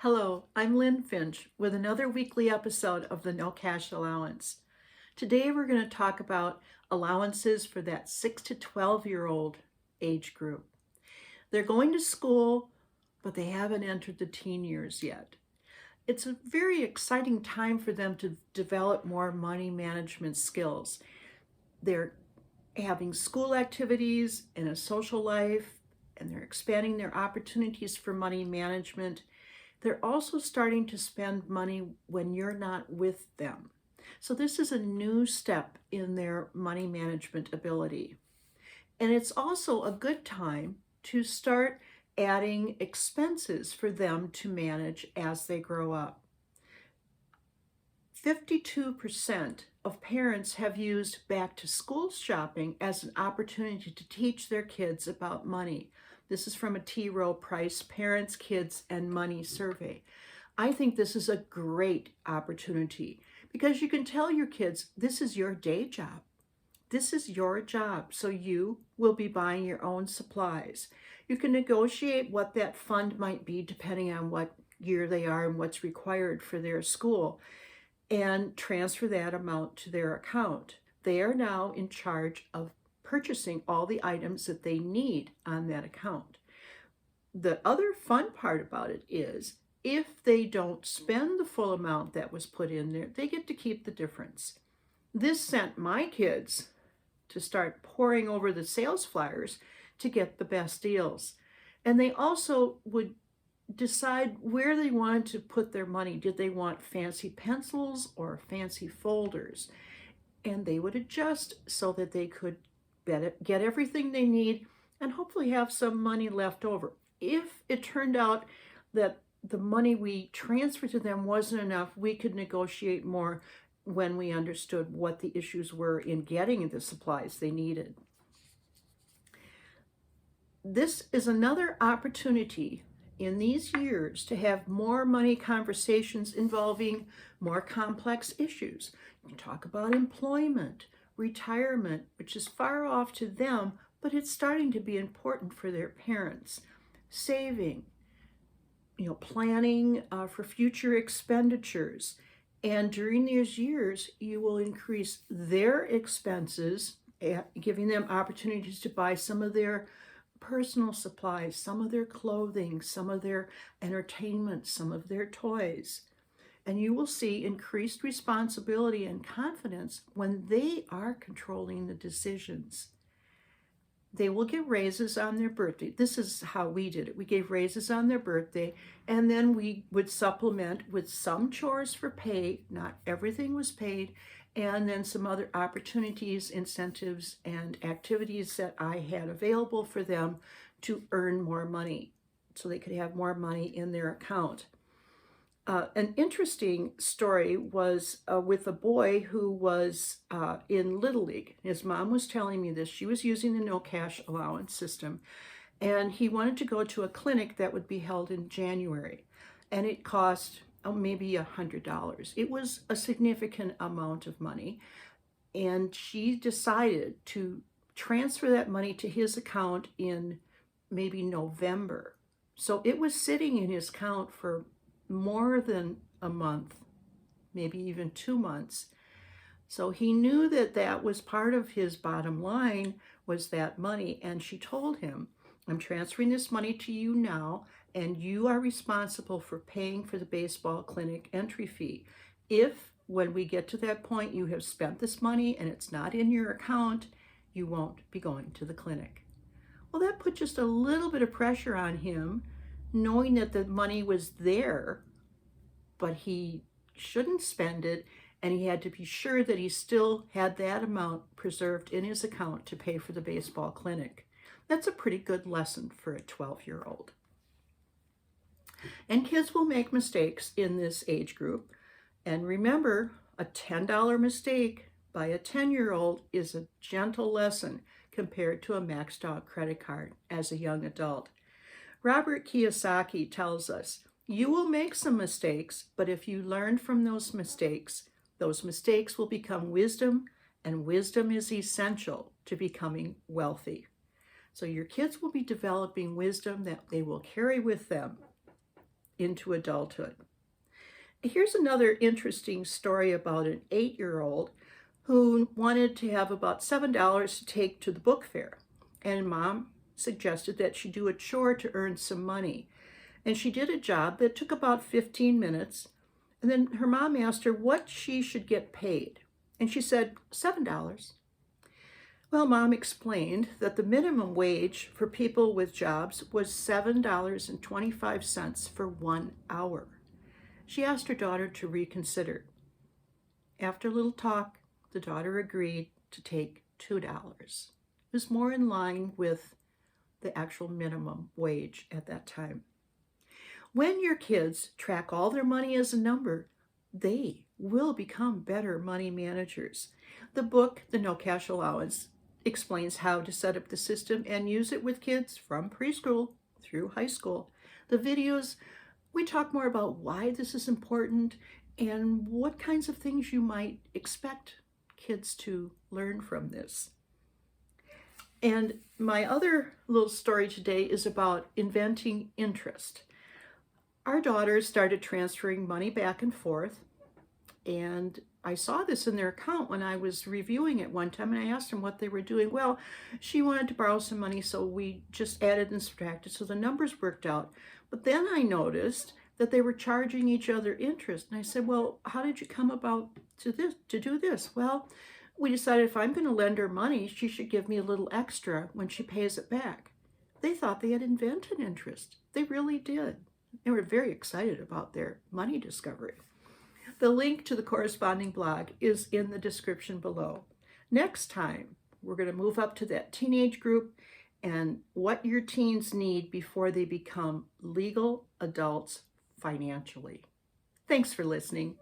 Hello, I'm Lynn Finch with another weekly episode of the No-Cash Allowance. Today we're going to talk about allowances for that 6 to 12-year-old age group. They're going to school, but they haven't entered the teen years yet. It's a very exciting time for them to develop more money management skills. They're having school activities and a social life, and they're expanding their opportunities for money management. They're also starting to spend money when you're not with them. So this is a new step in their money management ability. And it's also a good time to start adding expenses for them to manage as they grow up. 52% of parents have used back to school shopping as an opportunity to teach their kids about money. This is from a T. Rowe Price Parents, Kids, and Money survey. I think this is a great opportunity because you can tell your kids, this is your day job. This is your job, so you will be buying your own supplies. You can negotiate what that fund might be depending on what year they are and what's required for their school, and transfer that amount to their account. They are now in charge of purchasing all the items that they need on that account. The other fun part about it is if they don't spend the full amount that was put in there, they get to keep the difference. This sent my kids to start poring over the sales flyers to get the best deals. And they also would decide where they wanted to put their money. Did they want fancy pencils or fancy folders? And they would adjust so that they could get everything they need and hopefully have some money left over. If it turned out that the money we transferred to them wasn't enough, we could negotiate more when we understood what the issues were in getting the supplies they needed. This is another opportunity in these years to have more money conversations involving more complex issues. You can talk about employment, retirement, which is far off to them, but it's starting to be important for their parents. Saving, planning for future expenditures. And during these years, you will increase their expenses, giving them opportunities to buy some of their personal supplies, some of their clothing, some of their entertainment, some of their toys. And you will see increased responsibility and confidence when they are controlling the decisions. They will get raises on their birthday. This is how we did it. We gave raises on their birthday, and then we would supplement with some chores for pay. Not everything was paid, and then some other opportunities, incentives, and activities that I had available for them to earn more money so they could have more money in their account. An interesting story was with a boy who was in Little League. His mom was telling me this. She was using the No-Cash Allowance system, and he wanted to go to a clinic that would be held in January, and it cost maybe $100. It was a significant amount of money, and she decided to transfer that money to his account in maybe November. So it was sitting in his account for more than a month, maybe even 2 months. So he knew that that was part of his bottom line, was that money. And she told him, I'm transferring this money to you now, and you are responsible for paying for the baseball clinic entry fee. If, when we get to that point, you have spent this money and it's not in your account, you won't be going to the clinic. Well, that put just a little bit of pressure on him, knowing that the money was there, but he shouldn't spend it, and he had to be sure that he still had that amount preserved in his account to pay for the baseball clinic. That's a pretty good lesson for a 12-year-old. And kids will make mistakes in this age group. And remember, a $10 mistake by a 10-year-old is a gentle lesson compared to a maxed out credit card as a young adult. Robert Kiyosaki tells us, you will make some mistakes, but if you learn from those mistakes will become wisdom, and wisdom is essential to becoming wealthy. So your kids will be developing wisdom that they will carry with them into adulthood. Here's another interesting story about an 8-year-old who wanted to have about $7 to take to the book fair. And mom suggested that she do a chore to earn some money. And she did a job that took about 15 minutes. And then her mom asked her what she should get paid. And she said, $7. Well, mom explained that the minimum wage for people with jobs was $7.25 for 1 hour. She asked her daughter to reconsider. After a little talk, the daughter agreed to take $2. It was more in line with the actual minimum wage at that time. When your kids track all their money as a number, they will become better money managers. The book, The No-Cash Allowance, explains how to set up the system and use it with kids from preschool through high school. The videos, we talk more about why this is important and what kinds of things you might expect kids to learn from this. And my other little story today is about inventing interest. Our daughters started transferring money back and forth, and I saw this in their account when I was reviewing it one time, and I asked them what they were doing. Well, she wanted to borrow some money, so we just added and subtracted, so the numbers worked out. But then I noticed that they were charging each other interest, and I said, well, how did you come about to do this? Well, we decided if I'm going to lend her money, she should give me a little extra when she pays it back. They thought they had invented interest. They really did. They were very excited about their money discovery. The link to the corresponding blog is in the description below. Next time, we're going to move up to that teenage group and what your teens need before they become legal adults financially. Thanks for listening.